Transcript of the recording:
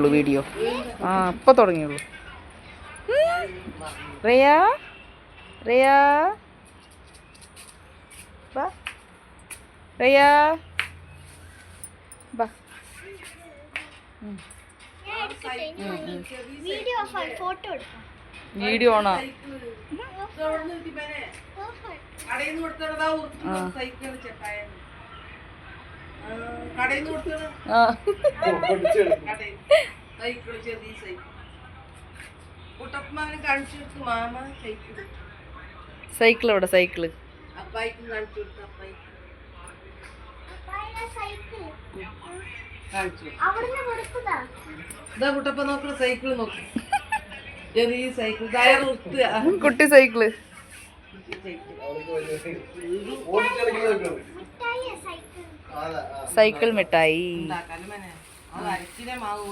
Video ഇപ്പൊ തുടങ്ങിയുള്ളൂ. റിയ റിയ ബാ റിയ ബാ. വീഡിയോ ഓണോ? സൈക്കിൾ എവിടെ? സൈക്കിള് കുട്ടപ്പ നോക്കണ സൈക്കിള് നോക്ക്. ചെറിയ സൈക്കിൾ ടയർ കുട്ടി സൈക്കിള്. സൈക്കിൾ മിഠായി. ഉണ്ടാക്കാനും അരച്ചിലെ മാവ്